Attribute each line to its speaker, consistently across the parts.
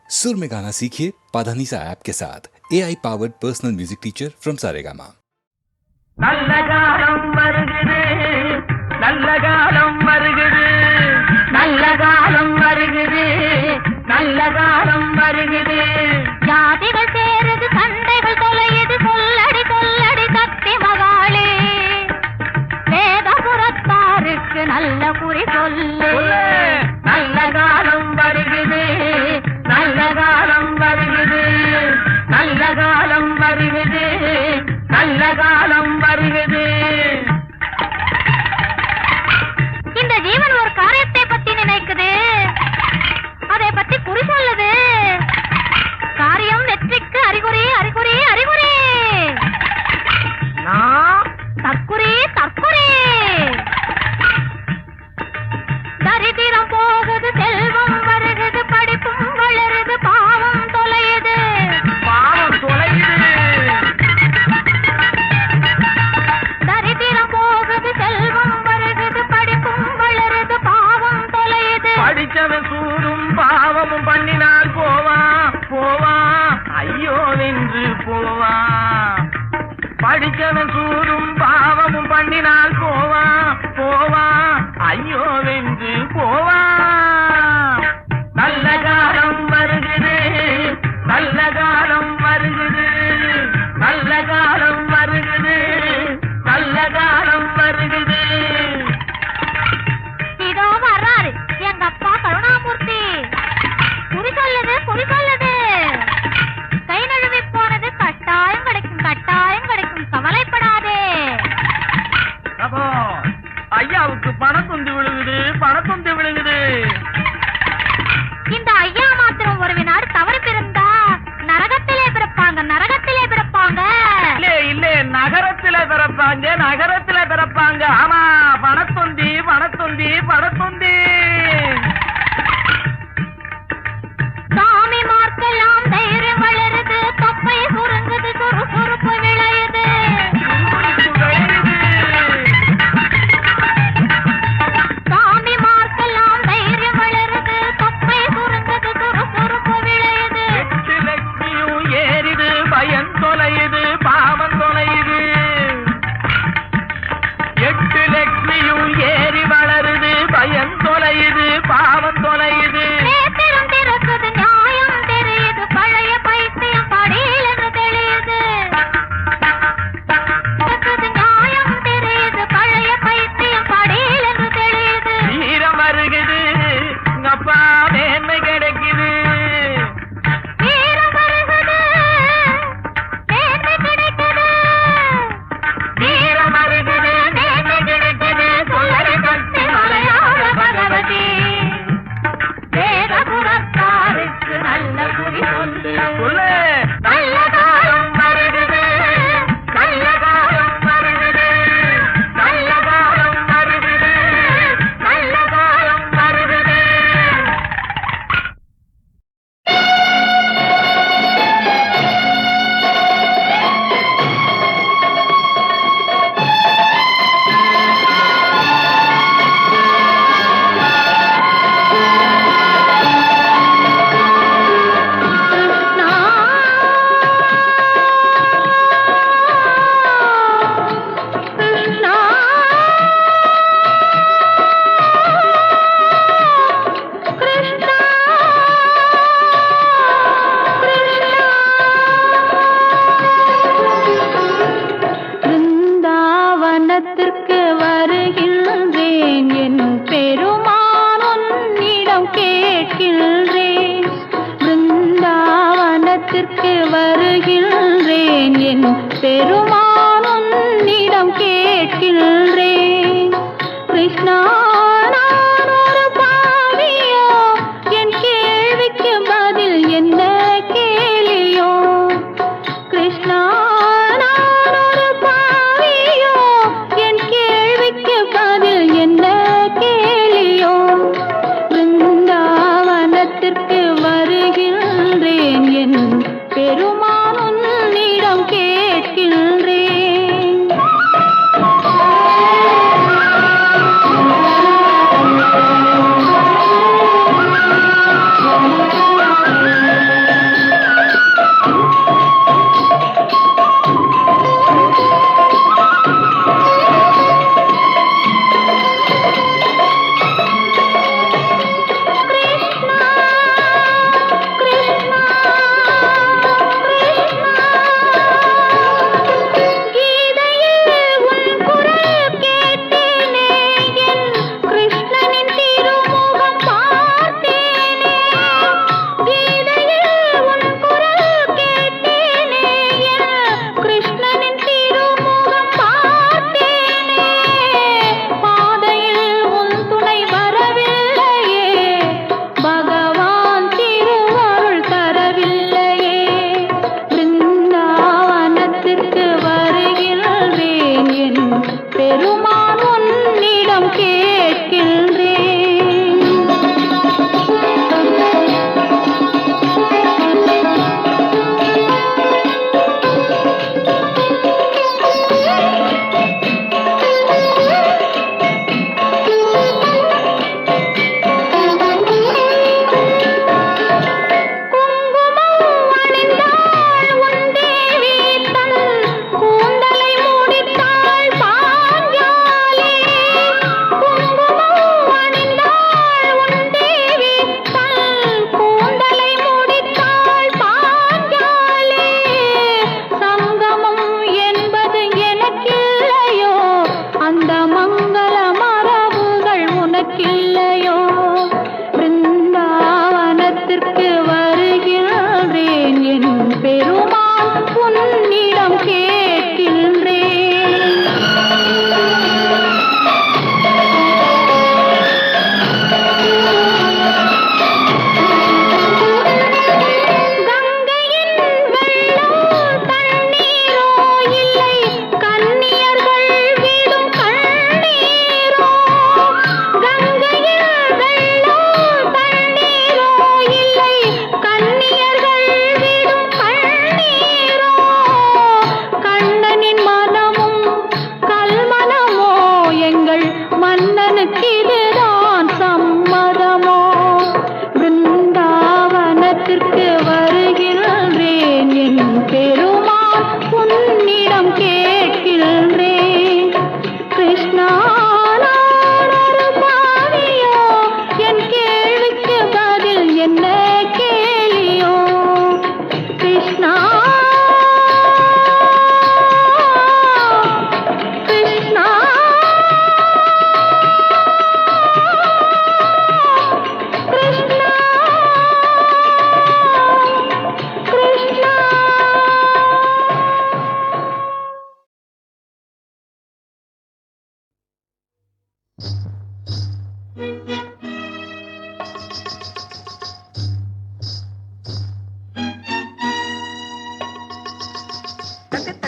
Speaker 1: सुर में गाना सीखिए पाधानीसा ऐप के साथ AI powered personal music teacher from Saregama.
Speaker 2: நல்ல காலம் வருகிறது, நல்ல காலம் வருகிறது, நல்ல காலம் வருகிறது, நல்ல காலம் வருகிறது.
Speaker 3: ஜாதிகள் சேருது, சண்டைகள் தொலையுது, சொல்லடி சொல்லடி சக்தி மகாளே. வேதபுரத்தாருக்கு நல்ல குறி சொல்லு.
Speaker 2: நல்ல காலம் வருகிறது, நல்ல காலம் வருகிறது, நல்ல காலம் வருகிறது, நல்ல காலம் வருகிறது.
Speaker 3: இந்த ஜீவன் ஒரு காரியத்தை பத்தி நினைக்குது, அதை பத்தி குறி சொல்லுது. காரியம் வெற்றிக்கு அறிகுறி, அறிகுறி, அறிகுறி. தற்குறி, தற்குறி. தரித்திரம் போகுது, செல்வம் வருகுது, படிப்பும் வளருது, பாவம் தொலையுது,
Speaker 2: பாவம் தொலையுது.
Speaker 3: தரித்திரம் போகுது, செல்வம் வருகுது, படிப்பும் வளருது, பாவம் தொலையுது.
Speaker 2: படிச்சவன் சூடும் பாவமும் பண்ணினால் போவான், போவான், ஐயோ வென்று போவான். படிச்சவன் சூடும் பாவமும் பண்ணினால் போவான், போவான், ஐயோ வென்று போவான். நல்ல காலம் வருகிறது, நல்ல காலம் வருகிறது, நல்ல காலம் வருகிறது, நல்ல காலம் வருகிறது.
Speaker 3: இதோ வர்றாரு எங்க அப்பா கருணாமூர்த்தி. குறி சொல்லுது, குறி சொல்லுது. கை நழுவி போனது கட்டாயம் கிடைக்கும், கட்டாயம் கிடைக்கும், கவலைப்படாதே.
Speaker 2: அப்போ ஐயாவுக்கு பணத்துண்டு விழுகுது, பணத்துண்டு விழுகுது.
Speaker 3: இந்த ஐயா மாத்திரம் ஒரு வினாடு தவறு பிறந்தா நரகத்திலே பிறப்பாங்க, நரகத்திலே பிறப்பாங்க.
Speaker 2: இல்ல இல்ல, நகரத்துல பிறப்பாங்க, நகரத்துல பிறப்பாங்க. ஆமா, பணத்துந்தி, பணத்துந்தி, பணத்துந்தி.
Speaker 3: சாமி மார்க்கெல்லாம் தைரியம் வளருது, தொப்பை சுருங்குது, சுறுசுறுப்பு விளையுது. சாமி மார்க்கெல்லாம் தைரியம் வளருது, தொப்பை சுருங்குது, சுறுசுறுப்பு விளையுது.
Speaker 2: எட்டு லட்சுமியும் ஏறிது, பயம் தொலையுது, பாவம் தொலையுது. எட்டு லட்சுமியும் ஏறி வளருது, பயம் தொலையுது, பாவம் தொலையுது.
Speaker 3: நேத்திரம் திறக்குது, நியாயம் தெரியுது, பழைய பைத்தியம் படியில் என்று தெரியுது. திறக்குது, நியாயம் தெரியுது, பழைய பைத்தியம் படியில் என்று தெரியுது.
Speaker 2: வீரம் வருகுது, அப்பா மேன்மை கிடைக்குது.
Speaker 3: வீரம் வருகுது, மேன்மை கிடைக்குது.
Speaker 2: வீரம் வருகுது, மேன்மை கிடைக்குது. சொல்லடி சக்தி மலையாள பகவதி.
Speaker 3: வேதபுரத்தாருக்கு நல்ல குறி சொல்லு.
Speaker 2: சொல்லு. நல்ல காலம் வருகுது, நல்ல காலம் வருகுது, நல்ல காலம் வருகுது, நல்ல காலம் வருகுது.
Speaker 4: பிருந்தாவனத்திற்கு வருகின்றேன், என் பெருமான் உன்னிடம் கேட்கின்றேன். பிருந்தாவனத்திற்கு வருகின்றேன், என் பெருமான் உன்னிடம் கேட்கின்றேன். கிருஷ்ணா, நான் ஒரு பாவியோ, என் கேள்விக்கு பதில் என்ன கேளியோ. கிருஷ்ணா, நான் ஒரு பாவியோ, என் கேள்விக்கு பதில் என்ன கேளியோ. பிருந்தாவனத்திற்கு வருகின்றேன், என் பெருமான் உன்னிடம் கேட்கின்றேன்.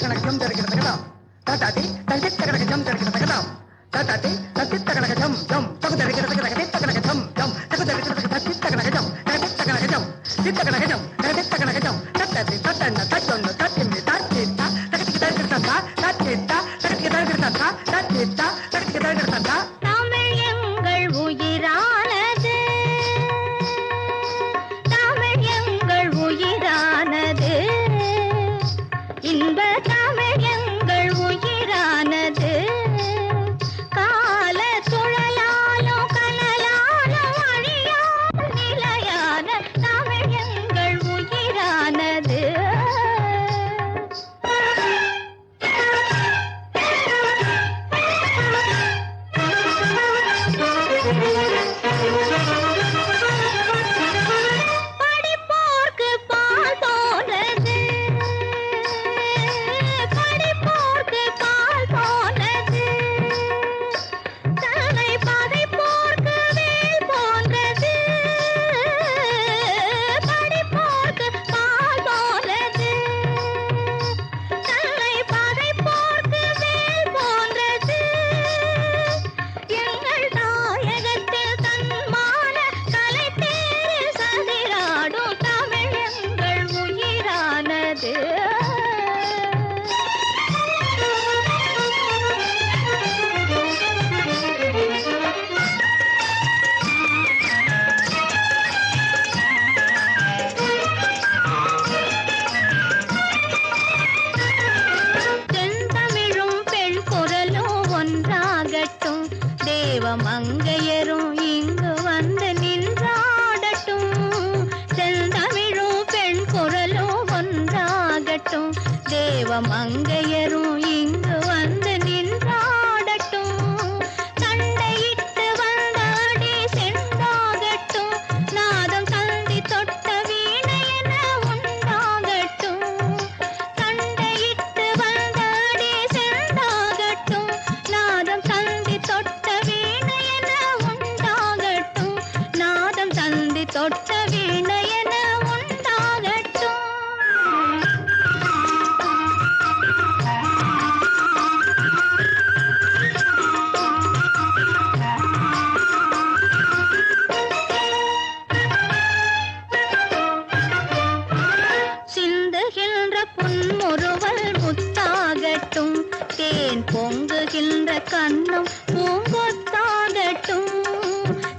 Speaker 5: தகனகம் தருகிறதகதாம் தாதாதி தந்தி தகனகம் தருகிறதகதாம் தாதாதி தந்தி தகனகம் ஜம் தகு தருகிறதகதகதி தகனகம் ஜம் தகு தருகிறதகதி தகனகம் தகதி தகனகம் தித்தகனகம் தகதி தகனகம் தத்ததி தத்தன்ன தத்தொன்னு தத்திமி தத்தித்தா தகதி தருகிறதா தத்தித்தா தகதி தருகிறதா தத்தித்தா தகதி தருகிறதா
Speaker 3: தமிழ் எங்கள் உயிரானது தமிழ் எங்கள் உயிரானது இன்ப தமிழ் எங்கள் உயிரானது கால சுழலாலும் கனலாலும் அழியாத நிலையான தமிழ் எங்கள் உயிரானது படிப்போர்க்கு பால் போனது படிப்போர்க்கு பால் போனது தன்னை பதைப்போர்க்கு வேல் போன்றது படிப்போர்க்கு பால் போனது தன்னை பதைப்போர்க்கு வேல் போன்றது எங்கள் தாயகத்தில் தன்மான கலை தேரில் சதிராடும் தமிழ் எங்கள் உயிரானது தென்தமிழும் பெண் குரலும் ஒன்றாகட்டும் தேவமங்கையரும் இங்கு வந்து நின்றாடட்டும் செந்தமிழும் பெண் குரலும் ஒன்றாகட்டும் தேவமங்கையரும் இங்கு வந்து நின்றாடட்டும் சண்டையிட்டு வந்தாடி சென்றாகட்டும் நாதம் தந்தி தொட்ட வீணை என உண்டாகட்டும் சண்டையிட்டு வந்தாடி சென்றாகட்டும் நாதம் தந்தி தொட்ட வீணை என உண்டாகட்டும் நாதம் தந்தி தொட்ட வீணை என உண்டாகட்டும் சிந்துகின்ற புன்முறுவல் முத்தாகட்டும் தேன் பொங்குகின்ற கண்ணும் பூங்கொத்தாகட்டும்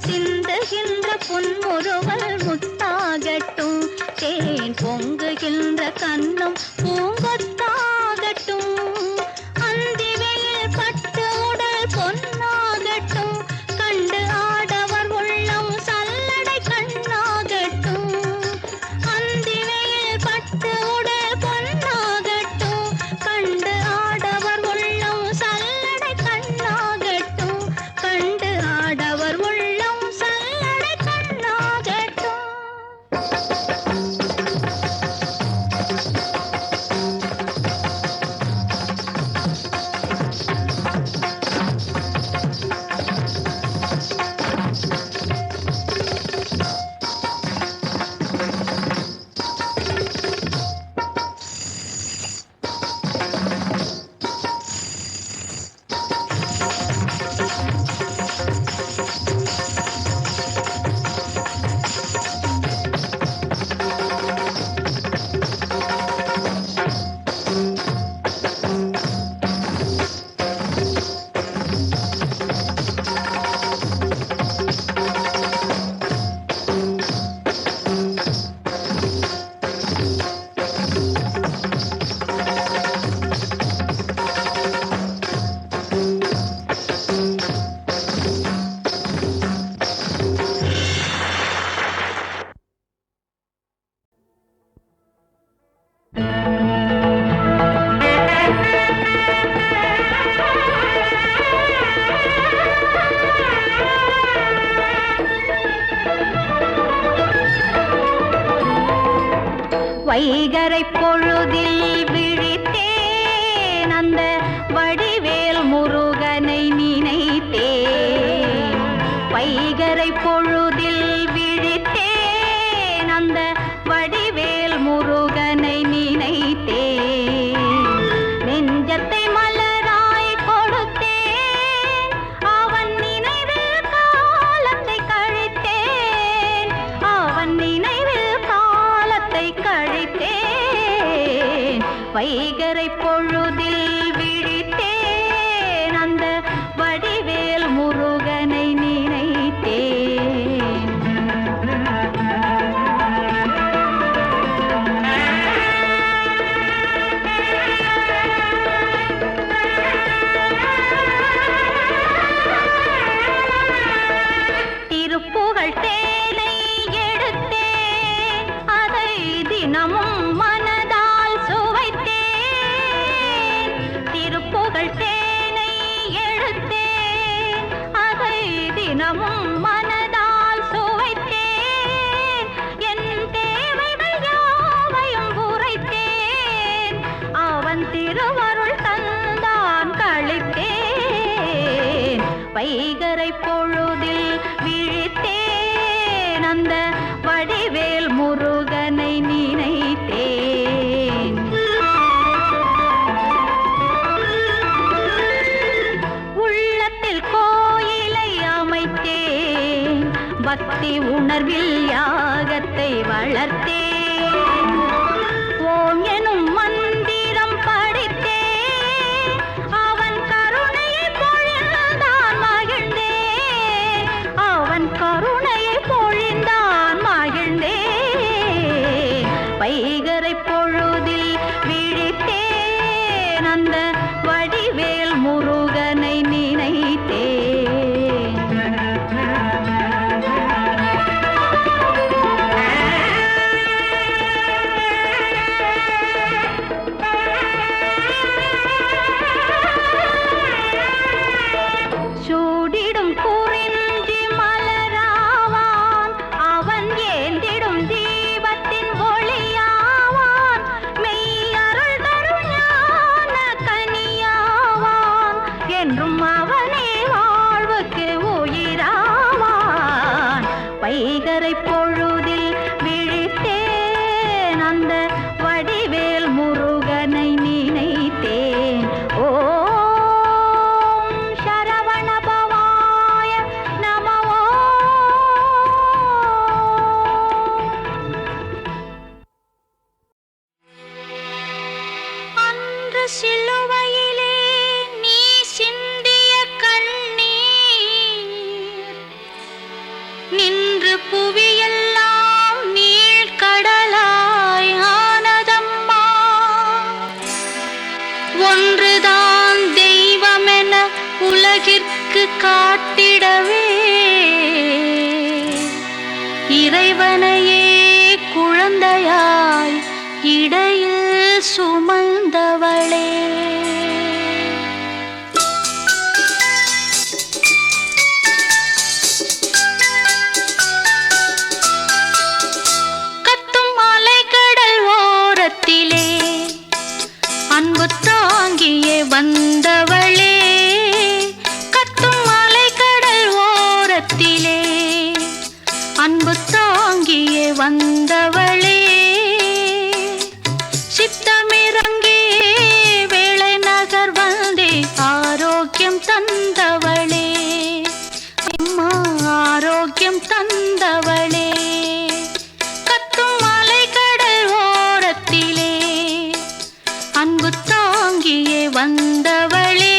Speaker 3: சிந்துகின்ற புன்முறுவல் முத்தாகட்டும் தேன் பொங்குகின்ற கண்ணும் பூங்கொத்தாகட்டும் அந்திவெயில் பட்டு உடல் பொன்னாகட்டும் கண்டு ஆடவர் உள்ளம் சல்லடை கண்ணாகட்டும் அந்திவெயில் பட்டு உடல் பொன்னாகட்டும் கண்டு ஆடவர் உள்ளம் சல்லடை கண்ணாகட்டும் கண்டு ஆடவர் உள்ளம் சல்லடை கண்ணாகட்டும் வைகரை பொழுதில் விழித்தேன் அந்த வடிவேல் முருகனை நினைத்தேன் வைகரை பொழுதில் விழித்தேன் அந்த வடிவேல் முருகனை நினைத்தேன்
Speaker 4: வைகரை பொழுதில் விழித்தேன் அந்த வடிவேல் முருகனை நினைத்தேன். திருப்புகழ் தேனை எடுத்தேன் அதை தினமும் மனதால் சுவைத்தேன். திருப்புகழ் தேனை எடுத்தேன் அதை தினமும் மனதால் சுவைத்தேன். என் தேவைகள் யாவையும் உரைத்தேன். அவன் திருவருள் தந்தான் கழித்தேன். வைகரை பொழுதில் விழித்தேன் அந்த வடிவேல் முருகனை நினைத்தேன். உள்ளத்தில் கோயிலை அமைத்தேன். பக்தி உணர்வில் யாகத்தை வளர்த்தேன். ஓம் எனும் மந்திரம் படித்தேன். அவன் கருணையை பொழிந்தான் மகிழ்ந்தேன். அவன் கருணையை பொழிந்தான் மகிழ்ந்தேன். வைகரை பொழுதில் விழித்தேன் அந்த வடிவேல் முருகனை நினைத்தேன். சூடிடும் குறிஞ்சி மலராவான். அவன் ஏந்திடும் தீபத்தின் ஒளியாவான். மெய்யருள் தரும் ஞான கனியாவான். என்றும் அவனே வாழ்வுக்கு உயிராவான். வைகரை பொழுதில் விழித்தேன் அந்த வடிவேல் முருகனை நினைத்தேன். ஓம் சரவண பவாய நமோ. அன்று சிலுவையிலே நீ சிந்திய கண்ணீர் நின்று புவியெல்லாம் நீழ்கடலாய் ஆனதம்மா. ஒன்றுதான் தெய்வமென உலகிற்கு காட்டிடவே இறைவனையே குழந்தையாய் இடையில் சுமந்தவளே. கத்தும் அலைக்கடல் ஓரத்திலே அன்பு தாங்கியே வந்தவளே. கத்தும் அலைக்கடல் ஓரத்திலே அன்பு தாங்கியே வந்தவளே. சித்தமிறங்கி வேளை நகர் வந்தே ஆரோக்கியம் தந்தவளே. அம்மா ஆரோக்கியம் தந்தவளே. கத்தும் அலைக்கடல் ஓரத்திலே அன்பு தாங்கியே வந்தவளே.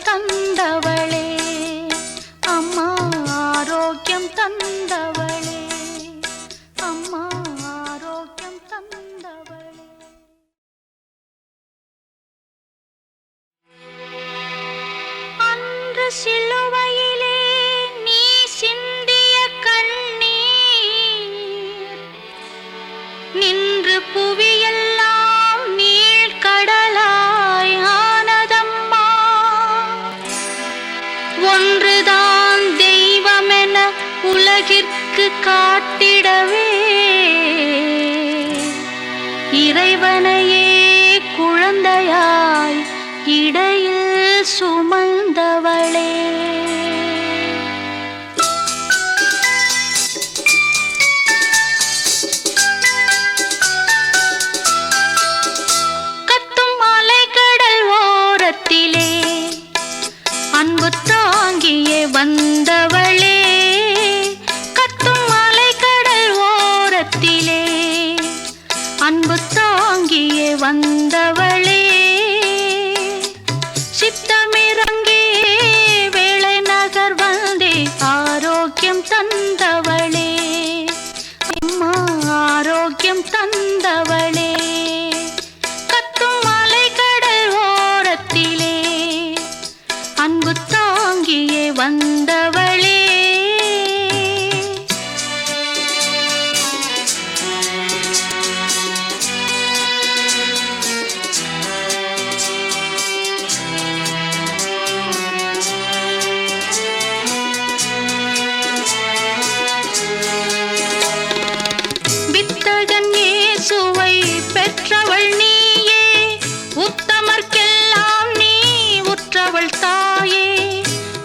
Speaker 4: தந்தவளே அம்மா ஆரோக்கியம் தந்தவளே அம்மா ஆரோக்கியம் தந்தவளே. அன்று சிலுவையிலே நீ சிந்திய கண்ணீர் நின்று புவியெல்லாம் நீழ்கடலாய் ஆனதம்மா. ஒன்றுதான் தெய்வமென உலகிற்கு காட்டிடவே இறைவனையே குழந்தையாய் இடையில் சுமந்தவளே. கத்தும் அலைக்கடல் ஓரத்திலே அன்பு தாங்கியே வந்தவளே. கத்தும் அலைக்கடல் ஓரத்திலே அன்பு தாங்கியே வந்தவளே. சித்தமிறங்கி வேளை நகர் வந்தே ஆரோக்கியம் தந்தவளே அம்மா ஆரோக்கியம் தந்தவளே. கத்தும் மலைக்கடல் ஓரத்திலே அன்பு தாங்கியே வந்தவளே. வித்தகன் இயேசுவை பெற்றவள் நீயே உத்தமர்க்கெல்லாம் நீ உற்றவள் தாயே.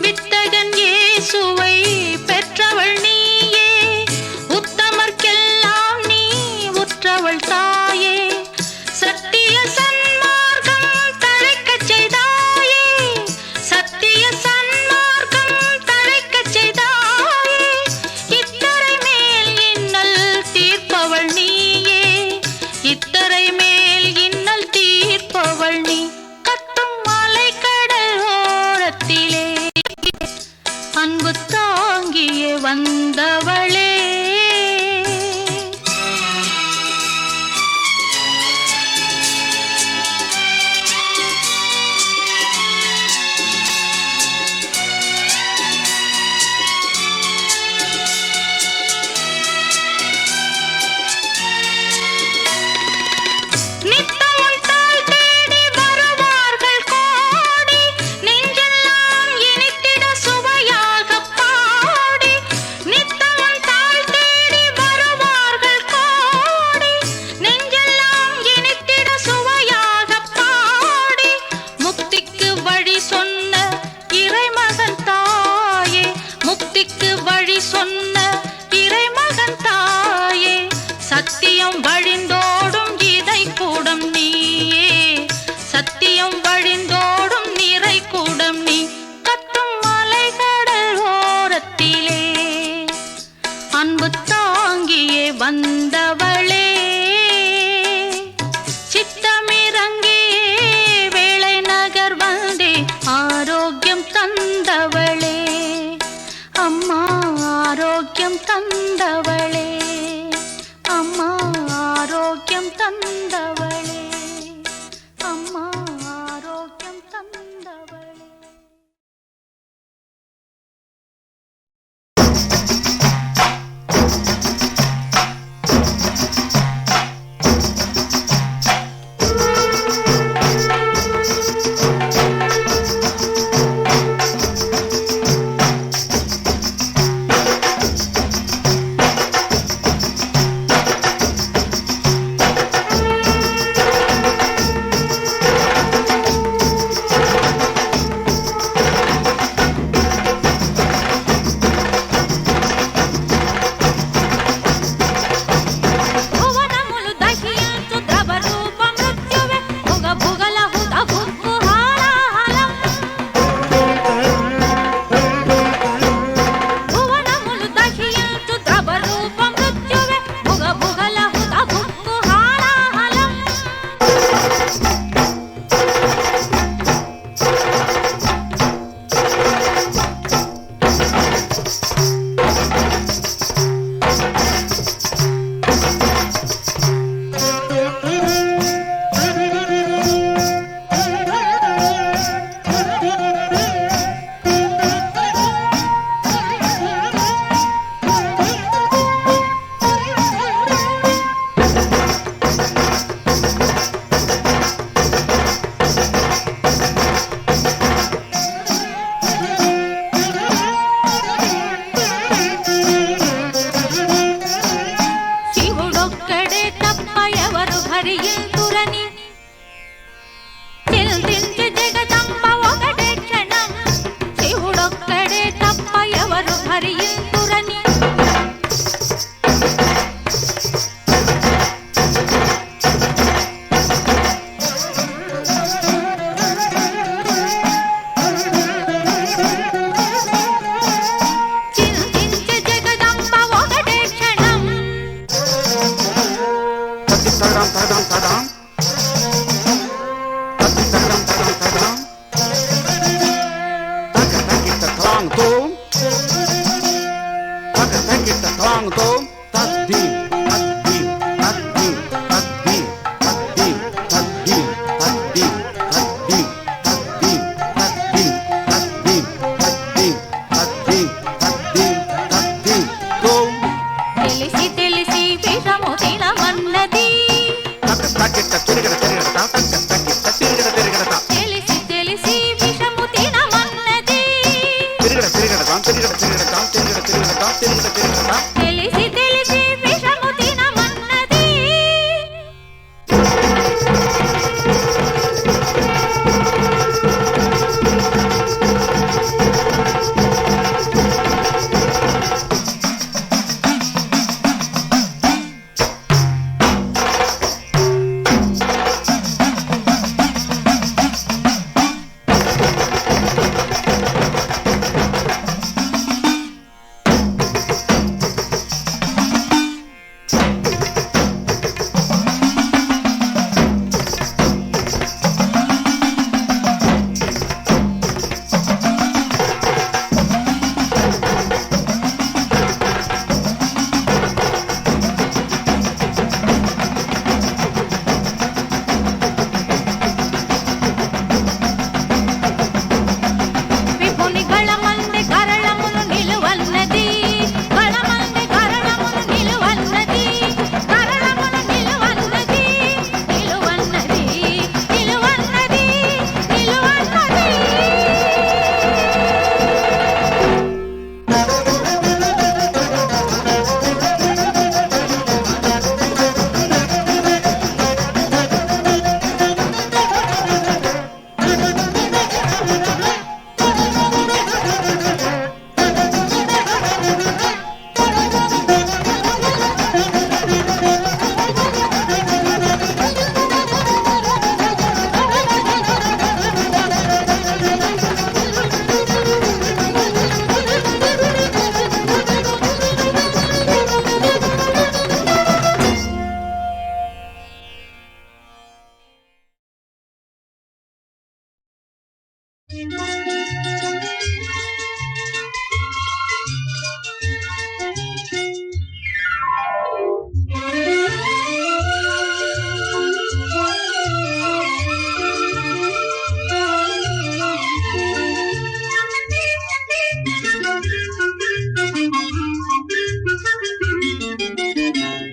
Speaker 4: வித்தகன் இயேசுவை பெற்றவள் நீயே உத்தமர்க்கெல்லாம் நீ உற்றவள் தாயே. சத்திய சன்மார்க்கம் தழைக்கச் செய்தாயே சத்திய சன்மார்க்கம் தழைக்கச் செய்தாயே. இத்தரை மேல் இன்னல் தீர்ப்பவள் நீயே இத்தரை மேல் இன்னல் தீர்ப்பவள் நீ. கத்தும் மலைக்கடல் ஓரத்திலே அன்பு தாங்கியே வந்தவளே. நித்தமும் தாள் தேடி வருவார்கள் கோடி நெஞ்செல்லாம் இனித்திட சுவையாகப் பாடி. நித்தமும் தாள் தேடி வருவார்கள் கோடி நெஞ்செல்லாம் இனித்திட சுவையாகப் பாடி. முக்திக்கு வழி சொன்ன இறைமகன் தாயே முக்திக்கு வழி சொன்ன இறைமகன் தாயே. சத்தியம் வழிந்தோடும் இதை கூடம் நீயே சத்தியம் வழிந்தோடும் நிறை கூடம் நீ. கத்தும் மலைக்கடல் ஓரத்திலே அன்பு தாங்கியே வந்தவளே. சித்தமிறங்கி வேளை நகர் வந்தே ஆரோக்கியம் தந்தவளே அம்மா ஆரோக்கியம் தந்தவளே அம்மா ஆரோக்கியம் தந்தவளே அம்மா ஆரோக்கியம் தந்தவளே.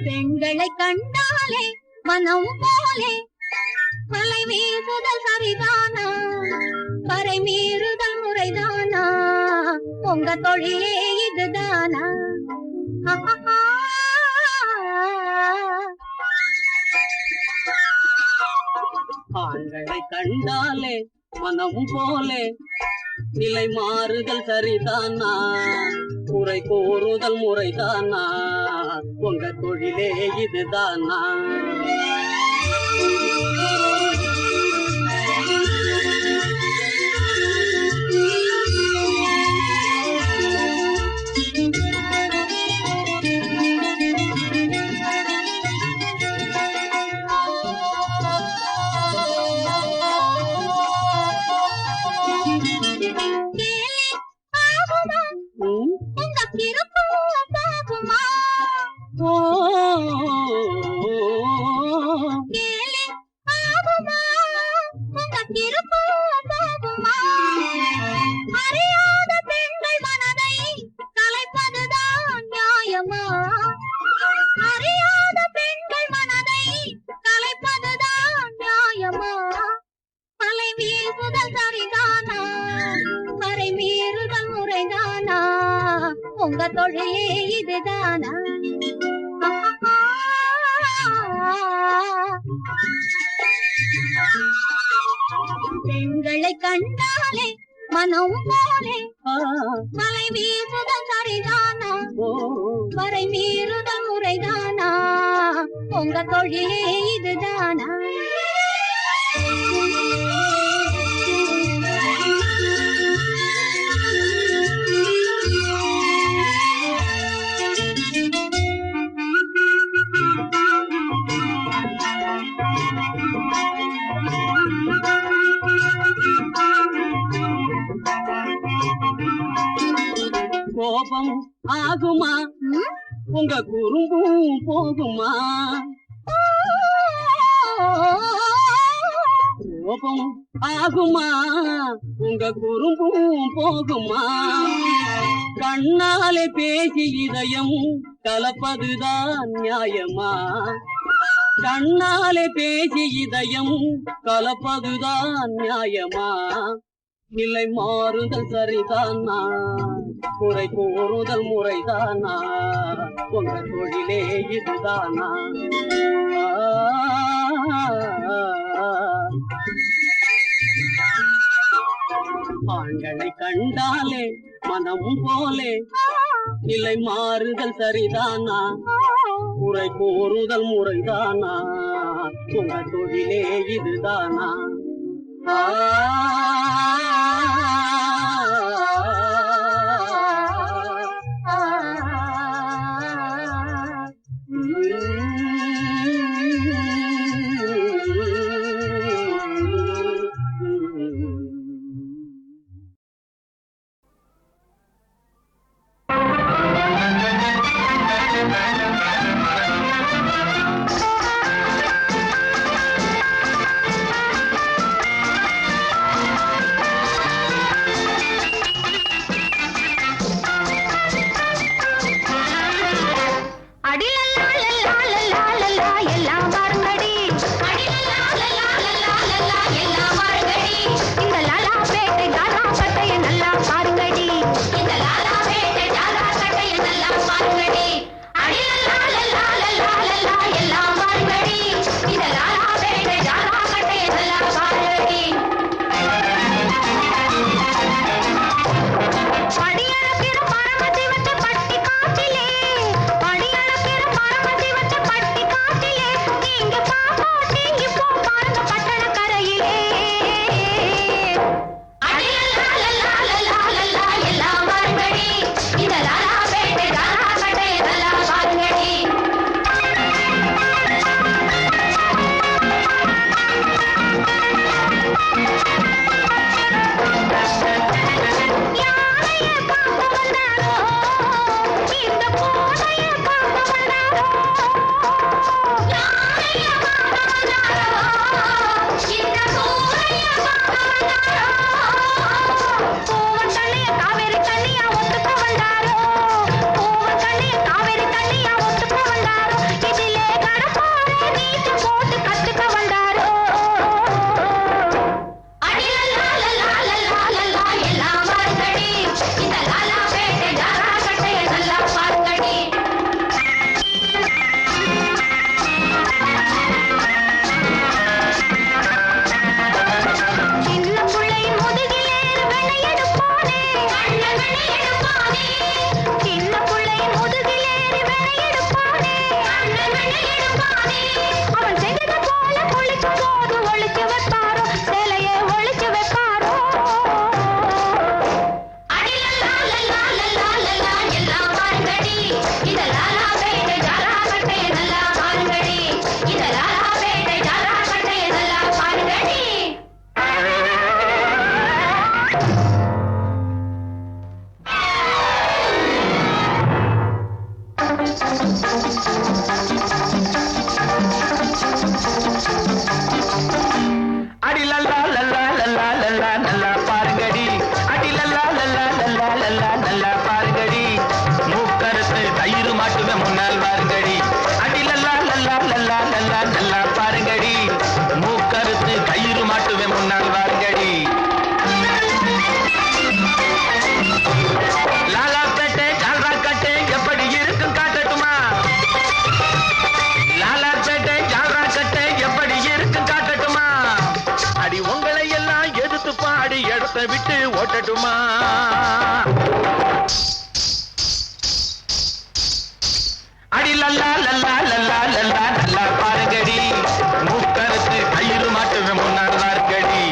Speaker 4: பெண்களை கண்டாலே மனம் போலே மலை மீறுதல் சரிதானா பறை மீறுதல் முறைதானா உங்க தொழிலே இதுதானா
Speaker 5: ஆண்களை கண்டாலே மனம் போலே நிலை மாறுதல் சரிதானா குறை கூறுதல் முறைதானா உங்க தொழிலே இதுதானா
Speaker 4: அறியாத பெண்கள் மனதை கலைப்பதுதான் நியாயமா அறியாத பெண்கள் மனதை கலைப்பதுதான் நியாயமா மலை வீசுதல் சரிதானா மறை மீறுதல் முறைதானா உங்க தொழிலே இதுதானா பெண்களை கண்டாலே மனம் போலே மலை வீசுதல் சரிதானா வரை மீறுதல் முறைதானா உங்க தொழிலே இதுதானா
Speaker 5: ஆகுமா உங்க குறும்பும் போகுமா கோபம் ஆகுமா உங்க குறும்பும் போகுமா கண்ணாலே பேசி இதயம் கலப்பதுதான் நியாயமா கண்ணாலே பேசி இதயம் கலப்பதுதான் நியாயமா நிலை மாறுதல் சரிதானா குறை கூறுதல் முறைதானா உங்க தொழிலே இதுதானா ஆண்களை கண்டாலே மனம் போலே நிலை மாறுதல் சரிதானா குறை கூறுதல் முறைதானா உங்க தொழிலே இதுதானா
Speaker 6: விட்டு ஓட்டட்டுமா அடி லல்லா லல்லா லல்லா லல்லா நல்லா பாருங்கடி மூக்கறுத்து கயிறு மாட்டுவே முன்னாள் வார்க்கடி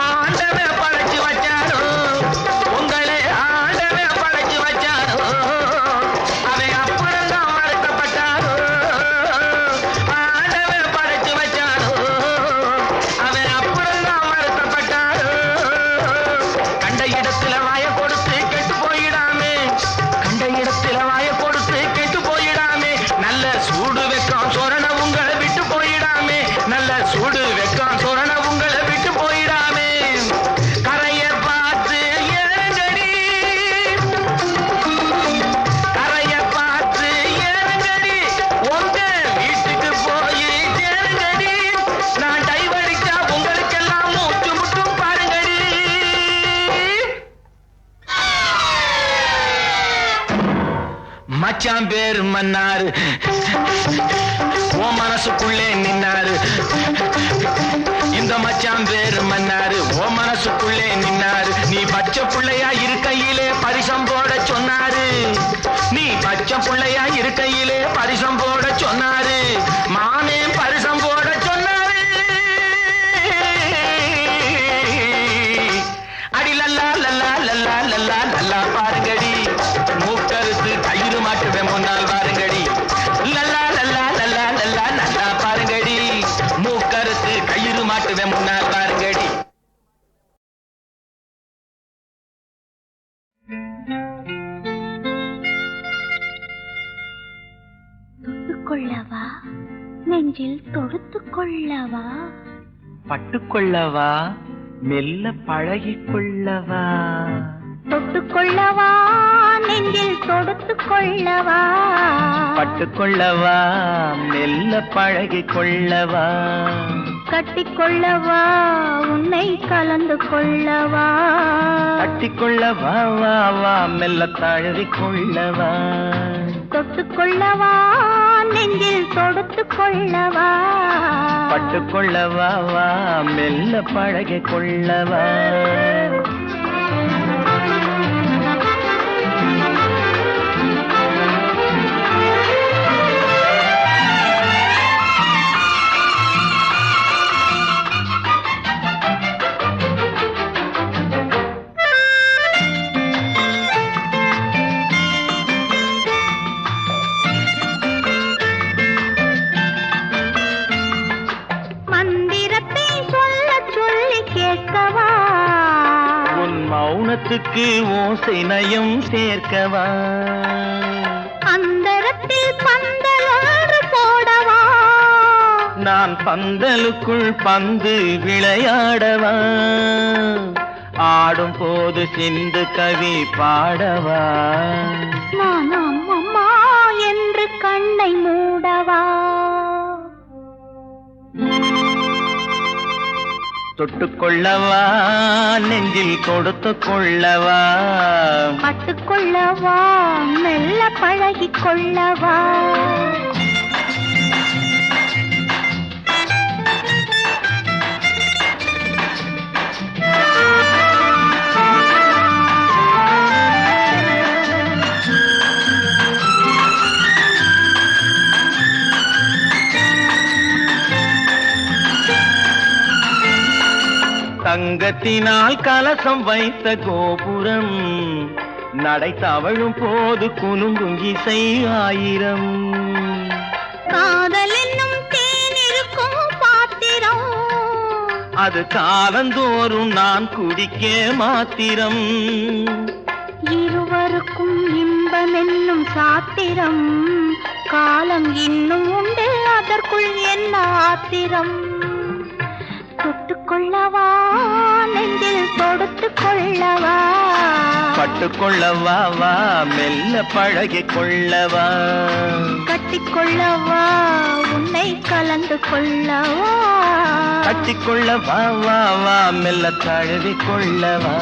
Speaker 6: ஆண்டவே படைச்சு வச்சாரோ உங்களை ஆண்டவே படைச்சு வச்சாரோ அவன் அப்புறம் தான் மறுக்கப்பட்டாரோ மச்சான் பேரு மன்னாரு உன் மனசுக்குள்ளே நின்னாரு இந்த மச்சான் பேரு மன்னாரு உன் மனசுக்குள்ளே நின்னாரு நீ பச்சை புள்ளையா இருக்கையிலே பரிசம் போட சொன்னாரு நீ பச்சை புள்ளையா இருக்கையிலே பரிசம் போட சொன்னாரு மானே பரிசம் போட சொன்னாரு அடி லல்லா லல்லா லல்லா லல்லா லல்லா பாருங்கடி மூக்கறுத்து கயிறு மாட்டுவேன் முன்னால் பாருங்கடி லல்லா லல்லா லல்லா லல்லா லல்லா பாருங்கடி மூக்கறுத்து கயிறு மாட்டுவேன் முன்னால் பாருங்கடி
Speaker 3: தொட்டுக்கொள்ளவா நெஞ்சில் தொடுத்துக் கொள்ளவா
Speaker 6: பட்டுக்கொள்ளவா மெல்ல பழகிக் கொள்ளவா
Speaker 3: தொட்டுக்கொள்ளவா நெஞ்சில் தொடுத்துக் கொள்ளவா
Speaker 6: பட்டுக்கொள்ளவா மெல்ல பழகிக் கொள்ளவா
Speaker 3: கட்டிக்கொள்ளவா உன்னை கலந்து கொள்ளவா
Speaker 6: கட்டிக்கொள்ளவா வா வா மெல்ல தழுவிக் கொள்ளவா
Speaker 3: தொட்டுக்கொள்ளவா நெஞ்சில் தொடுத்துக் கொள்ளவா
Speaker 6: பட்டுக்கொள்ளவா வா மெல்ல பழகிக் கொள்ளவா மௌனத்துக்கு ஓசை நயம் சேர்க்கவா
Speaker 3: அந்தரத்தில் பந்தல் ஒன்று போடவா
Speaker 6: நான் பந்தலுக்குள் பந்து விளையாடவா ஆடும் போது சிந்து கவி பாடவா
Speaker 3: நான் அம்மம்மா என்று கண்ணை மூடவா
Speaker 6: தொட்டுக்கொள்ளவா நெஞ்சில் கொடுத்து கொள்ளவா
Speaker 3: பட்டுக்கொள்ளவா மெல்ல பழகிக் கொள்ளவா
Speaker 6: தங்கத்தினால் கலசம் வைத்த கோபுரம் நடை தவழும் போது குலுங்கும் இசை ஆயிரம்
Speaker 3: காதல் என்னும் தேன் இருக்கும் பாத்திரம்
Speaker 6: அது காலந்தோறும் நான் குடிக்க மாத்திரம்
Speaker 3: இருவருக்கும் இன்பம் என்னும் சாத்திரம் காலம் இன்னும் உண்டு அதற்குள் என்ன ஆத்திரம் தொட்டுக்கொள்ளவா நெஞ்சில் தொடுத்துக் கொள்ளவா
Speaker 6: பட்டுக்கொள்ளவா வா மெல்ல பழகிக் கொள்ளவா
Speaker 3: கட்டிக்கொள்ளவா உன்னை கலந்து கொள்ளவா
Speaker 6: கட்டிக்கொள்ளவா வா வா மெல்ல தழுவிக் கொள்ளவா